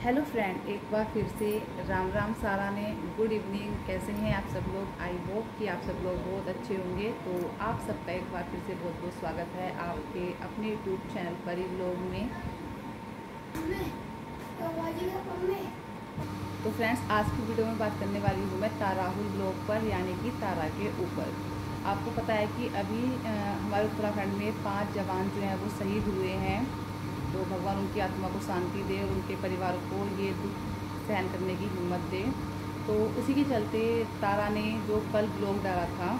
Hello friend, एक बार फिर से राम राम सारा ने। गुड इवनिंग, कैसे हैं आप सब लोग। आई होप कि आप सब लोग बहुत अच्छे होंगे। तो आप सबका एक बार फिर से बहुत बहुत स्वागत है आपके अपने यूट्यूब चैनल पर ही व्लॉग में। तो फ्रेंड्स, आज की वीडियो में बात करने वाली हूँ मैं ताराहुल ब्लॉग पर, यानी कि तारा के ऊपर। आपको पता है कि अभी हमारे उत्तराखंड में 5 जवान जो हैं वो शहीद हुए हैं। तो भगवान उनकी आत्मा को शांति दे और उनके परिवार को ये दुख सहन करने की हिम्मत दे। तो उसी के चलते तारा ने जो कल ब्लॉग डाला था,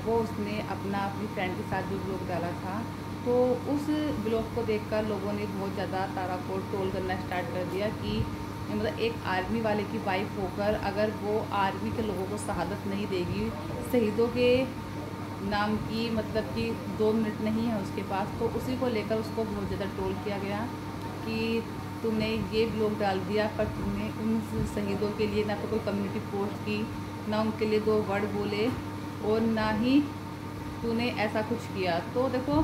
वो उसने अपनी फ्रेंड के साथ जो ब्लॉग डाला था, तो उस ब्लॉग को देखकर लोगों ने बहुत ज़्यादा तारा को ट्रोल करना स्टार्ट कर दिया कि मतलब एक आर्मी वाले की वाइफ होकर अगर वो आर्मी के लोगों को शहादत नहीं देगी, शहीदों के नाम की मतलब कि 2 मिनट नहीं है उसके पास, तो उसी को लेकर उसको बहुत ज़्यादा ट्रोल किया गया कि तुमने ये ब्लॉग डाल दिया पर तुमने उन शहीदों के लिए ना तो कोई कम्युनिटी पोस्ट की, ना उनके लिए 2 वर्ड बोले, और ना ही तूने ऐसा कुछ किया। तो देखो,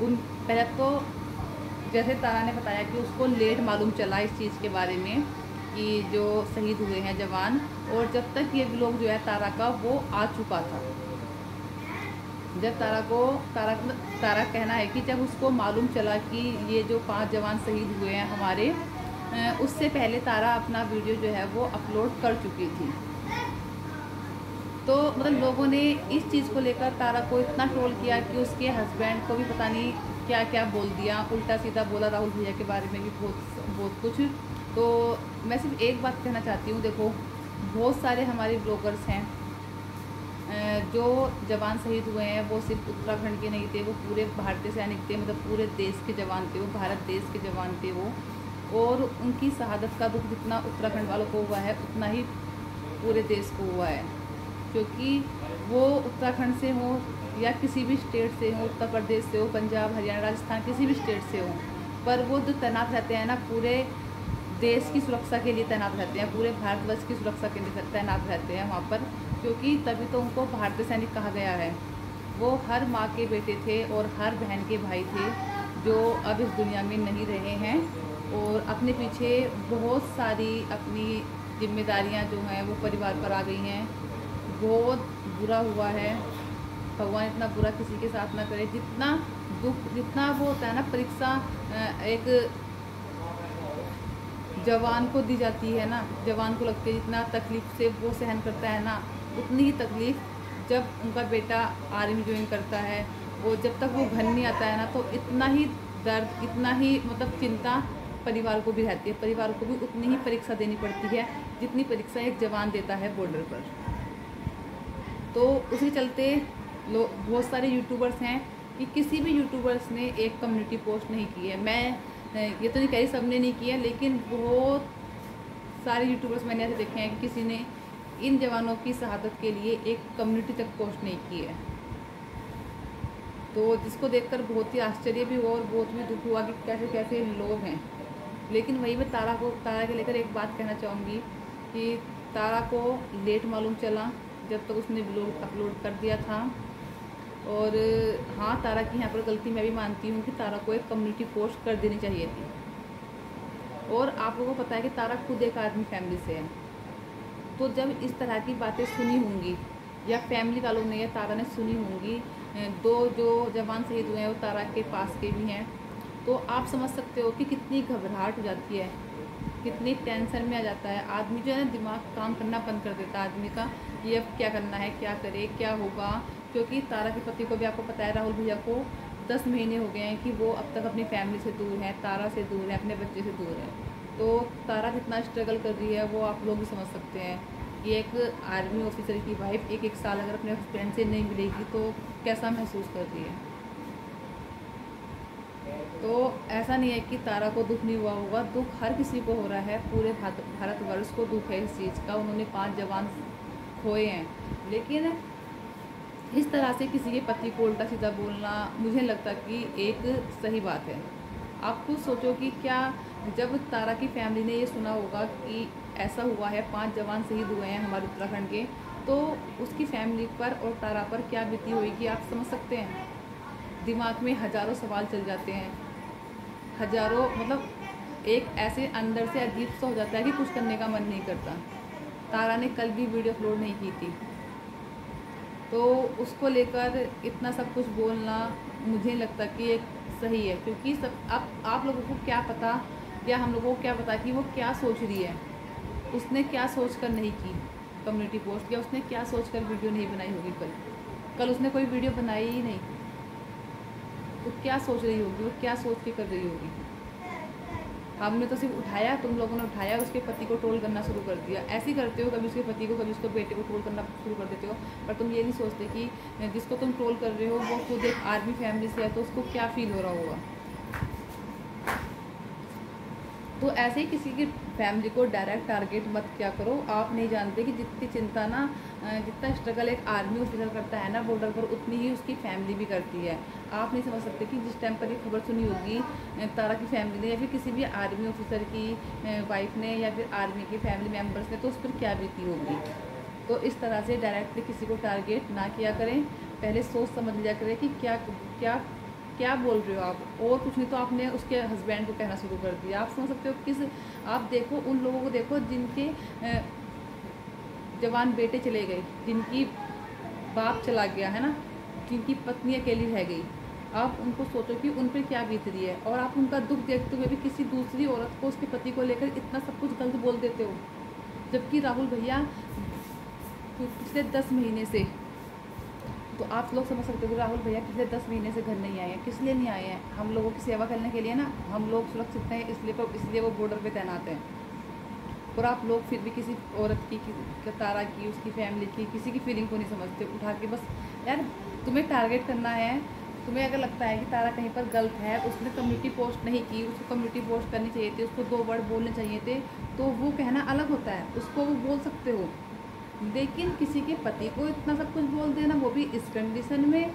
उन पहले तो जैसे तारा ने बताया कि उसको लेट मालूम चला इस चीज़ के बारे में कि जो शहीद हुए हैं जवान, और जब तक ये ब्लॉग जो है तारा का वो आ चुका था। जब तारा कहना है कि जब उसको मालूम चला कि ये जो 5 जवान शहीद हुए हैं हमारे, उससे पहले तारा अपना वीडियो जो है वो अपलोड कर चुकी थी। तो मतलब लोगों ने इस चीज़ को लेकर तारा को इतना ट्रोल किया कि उसके हस्बैंड को भी पता नहीं क्या क्या बोल दिया, उल्टा सीधा बोला राहुल भैया के बारे में भी बहुत कुछ। तो मैं सिर्फ एक बात कहना चाहती हूँ, देखो बहुत सारे हमारे ब्लॉगर्स हैं जो जवान शहीद हुए हैं, वो सिर्फ उत्तराखंड के नहीं थे, वो पूरे भारतीय सैनिक थे, मतलब पूरे देश के जवान थे, वो भारत देश के जवान थे वो। और उनकी शहादत का दुख जितना उत्तराखंड वालों को हुआ है उतना ही पूरे देश को हुआ है, क्योंकि वो उत्तराखंड से हो या किसी भी स्टेट से हो, उत्तर प्रदेश से हो, पंजाब, हरियाणा, राजस्थान, किसी भी स्टेट से हो, पर वो जो तैनात रहते हैं ना, पूरे देश की सुरक्षा के लिए तैनात रहते हैं, पूरे भारतवर्ष की सुरक्षा के लिए तैनात रहते हैं वहाँ पर, क्योंकि तभी तो उनको भारतीय सैनिक कहा गया है। वो हर माँ के बेटे थे और हर बहन के भाई थे जो अब इस दुनिया में नहीं रहे हैं, और अपने पीछे बहुत सारी अपनी जिम्मेदारियाँ जो हैं वो परिवार पर आ गई हैं। बहुत बुरा हुआ है, भगवान इतना बुरा किसी के साथ ना करे। जितना दुख, जितना वो होता है ना परीक्षा एक जवान को दी जाती है ना, जवान को लगती है जितना तकलीफ से वो सहन करता है ना, उतनी ही तकलीफ जब उनका बेटा आर्मी ज्वाइन करता है, वो जब तक वो घर नहीं आता है ना, तो इतना ही दर्द, इतना ही मतलब चिंता परिवार को भी रहती है। परिवार को भी उतनी ही परीक्षा देनी पड़ती है जितनी परीक्षा एक जवान देता है बॉर्डर पर। तो उसी चलते बहुत सारे यूट्यूबर्स हैं कि किसी भी यूट्यूबर्स ने एक कम्युनिटी पोस्ट नहीं की है। मैं ये तो नहीं कह रही सब ने नहीं किया, लेकिन बहुत सारे यूट्यूबर्स मैंने ऐसे देखे हैं कि किसी ने इन जवानों की शहादत के लिए एक कम्युनिटी तक पोस्ट नहीं की है। तो जिसको देखकर बहुत ही आश्चर्य भी हुआ और बहुत भी दुख हुआ कि कैसे कैसे लोग हैं। लेकिन वही मैं तारा के लेकर एक बात कहना चाहूँगी कि तारा को लेट मालूम चला जब तक उसने ब्लॉग अपलोड कर दिया था। और हाँ, तारा की यहाँ पर गलती मैं भी मानती हूँ कि तारा को एक कम्युनिटी पोस्ट कर देनी चाहिए थी। और आप लोगों को पता है कि तारा खुद एक आर्मी फैमिली से है, तो जब इस तरह की बातें सुनी होंगी या फैमिली वालों ने या तारा ने सुनी होंगी, 2 जो जवान शहीद हुए हैं वो तारा के पास के भी हैं, तो आप समझ सकते हो कि कितनी घबराहट हो जाती है, कितनी टेंशन में आ जाता है आदमी। जो है ना, दिमाग काम करना बंद कर देता है आदमी का, ये अब क्या करना है, क्या करे, क्या होगा। क्योंकि तारा के पति को भी आपको पता है, राहुल भैया को 10 महीने हो गए हैं कि वो अब तक अपनी फैमिली से दूर है, तारा से दूर है, अपने बच्चे से दूर है। तो तारा कितना स्ट्रगल कर रही है वो आप लोग भी समझ सकते हैं कि एक आर्मी ऑफिसर की वाइफ एक साल अगर अपने हस्बैंड से नहीं मिलेगी तो कैसा महसूस कर रही है। तो ऐसा नहीं है कि तारा को दुख नहीं हुआ होगा, दुख हर किसी को हो रहा है, पूरे भारतवर्ष को दुख है इस चीज़ का। उन्होंने 5 जवान खोए हैं, लेकिन इस तरह से किसी के पति को उल्टा सीधा बोलना मुझे लगता कि एक सही बात है। आप खुद सोचो कि क्या जब तारा की फैमिली ने ये सुना होगा कि ऐसा हुआ है, 5 जवान शहीद हुए हैं हमारे उत्तराखंड के, तो उसकी फैमिली पर और तारा पर क्या बीती होगी आप समझ सकते हैं। दिमाग में हज़ारों सवाल चल जाते हैं, हज़ारों मतलब एक ऐसे अंदर से अजीब सा हो जाता है कि कुछ करने का मन नहीं करता। तारा ने कल भी वीडियो अपलोड नहीं की थी, तो उसको लेकर इतना सब कुछ बोलना मुझे नहीं लगता कि एक सही है, क्योंकि सब आप लोगों को क्या पता या हम लोगों को क्या पता कि वो क्या सोच रही है, उसने क्या सोच कर नहीं की कम्युनिटी पोस्ट, या उसने क्या सोच कर वीडियो नहीं बनाई होगी। कल उसने कोई वीडियो बनाई ही नहीं, तो क्या सोच रही होगी, वो क्या सोच के कर रही होगी। हमने तो सिर्फ उठाया, तुम लोगों ने उठाया, उसके पति को ट्रोल करना शुरू कर दिया। ऐसे ही करते हो, कभी उसके पति को, कभी उसके बेटे को ट्रोल करना शुरू कर देते हो, पर तुम ये नहीं सोचते कि जिसको तुम ट्रोल कर रहे हो वो खुद एक आर्मी फैमिली से है, तो उसको क्या फील हो रहा होगा। तो ऐसे ही किसी की फैमिली को डायरेक्ट टारगेट मत क्या करो। आप नहीं जानते कि जितनी चिंता ना, जितना स्ट्रगल एक आर्मी ऑफिसर करता है ना बॉर्डर पर, उतनी ही उसकी फैमिली भी करती है। आप नहीं समझ सकते कि जिस टाइम पर ये खबर सुनी होगी तारा की फैमिली ने, या फिर किसी भी आर्मी ऑफिसर की वाइफ ने, या फिर आर्मी के फैमिली मेम्बर्स ने, तो उस पर क्या बीती होगी। तो इस तरह से डायरेक्टली किसी को टारगेट ना किया करें, पहले सोच समझ लिया करें कि क्या क्या क्या बोल रहे हो आप, और कुछ नहीं तो आपने उसके हस्बैंड को कहना शुरू कर दिया। आप समझ सकते हो किस, आप देखो उन लोगों को देखो जिनके जवान बेटे चले गए, जिनकी बाप चला गया है ना, जिनकी पत्नी अकेली रह गई। आप उनको सोचो कि उन पर क्या बीत रही है, और आप उनका दुख देखते हुए भी किसी दूसरी औरत को, उसके पति को लेकर इतना सब कुछ गलत बोल देते हो। जबकि राहुल भैया पिछले 10 महीने से, तो आप लोग समझ सकते हो कि राहुल भैया पिछले 10 महीने से घर नहीं आए हैं। किस लिए नहीं आए हैं? हम लोगों की सेवा करने के लिए ना, हम लोग सुरक्षित हैं इसलिए वो बॉर्डर पे तैनात हैं। और आप लोग फिर भी किसी औरत की, तारा की, उसकी फैमिली की, किसी की फीलिंग को नहीं समझते। उठा के बस यार तुम्हें टारगेट करना है। तुम्हें अगर लगता है कि तारा कहीं पर गलत है, उसने कम्युनिटी पोस्ट नहीं की, उसको कम्युनिटी पोस्ट करनी चाहिए थी, उसको 2 वर्ड बोलने चाहिए थे, तो वो कहना अलग होता है, उसको वो बोल सकते हो। लेकिन किसी के पति को इतना सब कुछ बोल देना, वो भी इस कंडीशन में,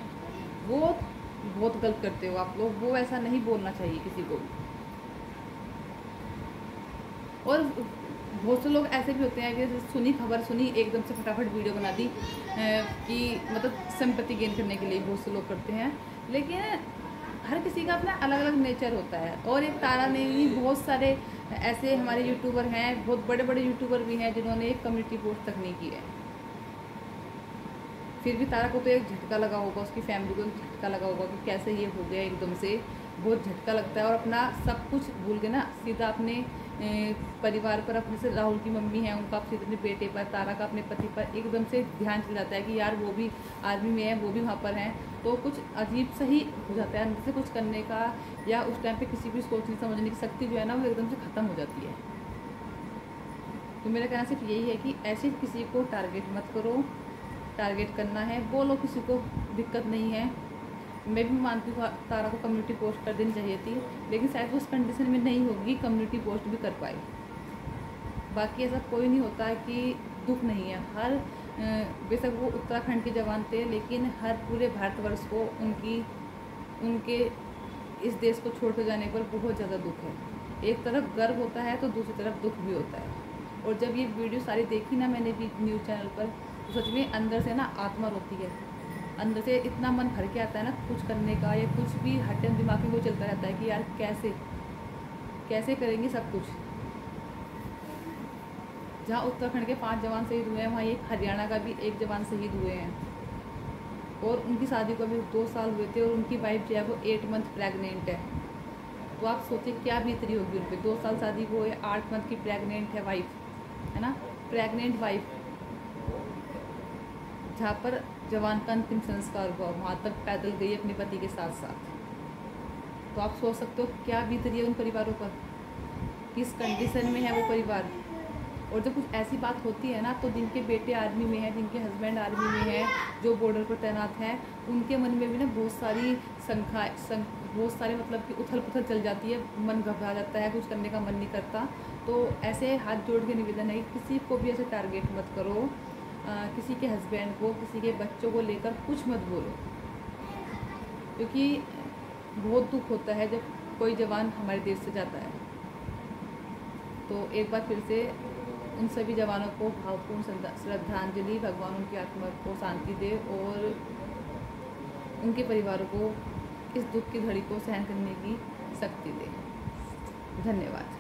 वो बहुत गलत करते हो आप लोग। वो ऐसा नहीं बोलना चाहिए किसी को। और बहुत से लोग ऐसे भी होते हैं कि सुनी खबर सुनी, एकदम से फटाफट वीडियो बना दी कि मतलब सिंपैथी गेन करने के लिए बहुत से लोग करते हैं। लेकिन हर किसी का अपना अलग अलग नेचर होता है। और एक तारा ने भी, बहुत सारे ऐसे हमारे यूट्यूबर हैं, बहुत बड़े बड़े यूट्यूबर भी हैं जिन्होंने एक कम्युनिटी पोस्ट तक नहीं की है। फिर भी तारा को तो एक झटका लगा होगा, उसकी फैमिली को झटका लगा होगा कि कैसे ये हो गया एकदम से। बहुत झटका लगता है, और अपना सब कुछ भूल के ना सीधा अपने परिवार पर, अपने से राहुल की मम्मी है उनका, सीधे अपने बेटे पर, तारा का अपने पति पर एकदम से ध्यान चल जाता है कि यार वो भी आर्मी में है, वो भी वहाँ पर हैं। तो कुछ अजीब सा ही हो जाता है अंदर से, कुछ करने का या उस टाइम पे किसी भी सोचने समझने की शक्ति जो है ना, वो एकदम से ख़त्म हो जाती है। तो मेरा कहना सिर्फ यही है कि ऐसे किसी को टारगेट मत करो। टारगेट करना है, बोलो, किसी को दिक्कत नहीं है। मैं भी मानती हूँ तारा को कम्युनिटी पोस्ट कर देनी चाहिए थी, लेकिन शायद वो उस कंडीशन में नहीं होगी कम्युनिटी पोस्ट भी कर पाए। बाकी ऐसा कोई नहीं होता कि दुख नहीं है। हर बेशक वो उत्तराखंड के जवान थे, लेकिन हर पूरे भारतवर्ष को उनके इस देश को छोड़ कर जाने पर बहुत ज़्यादा दुख है। एक तरफ गर्व होता है तो दूसरी तरफ दुख भी होता है। और जब ये वीडियो सारी देखी ना मैंने भी न्यूज़ चैनल पर, तो सच में अंदर से ना आत्मा रोती है। अंदर से इतना मन भर के आता है ना कुछ करने का, या कुछ भी हर टाइम दिमाग में वो चलता रहता है कि यार कैसे करेंगे सब कुछ। जहाँ उत्तराखंड के 5 जवान शहीद हुए हैं, वहाँ एक हरियाणा का भी 1 जवान शहीद हुए हैं। और उनकी शादी को अभी 2 साल हुए थे, और उनकी वाइफ जो है वो 8 मंथ प्रेग्नेंट है। तो आप सोचिए क्या बीत रही होगी उन पर। 2 साल शादी को, 8 मंथ की प्रेग्नेंट है वाइफ, है ना, प्रेग्नेंट वाइफ। जहाँ पर जवान का अंतिम संस्कार हुआ, वहाँ तक पैदल गई अपने पति के साथ साथ। तो आप सोच सकते हो क्या बीत रही है उन परिवारों पर, किस कंडीशन में है वो परिवार। और जब कुछ ऐसी बात होती है ना, तो जिनके बेटे आर्मी में हैं, जिनके हस्बैंड आर्मी में हैं, जो बॉर्डर पर तैनात हैं, उनके मन में भी ना बहुत सारी बहुत सारे मतलब कि उथल पुथल चल जाती है, मन घबरा जाता है, कुछ करने का मन नहीं करता। तो ऐसे हाथ जोड़ के निवेदन है कि किसी को भी ऐसे टारगेट मत करो। किसी के हस्बैंड को, किसी के बच्चों को लेकर कुछ मत बोलो, क्योंकि बहुत दुख होता है जब कोई जवान हमारे देश से जाता है। तो एक बार फिर से उन सभी जवानों को भावपूर्ण श्रद्धांजलि। भगवान उनकी आत्मा को शांति दे, और उनके परिवारों को इस दुख की घड़ी को सहन करने की शक्ति दे। धन्यवाद।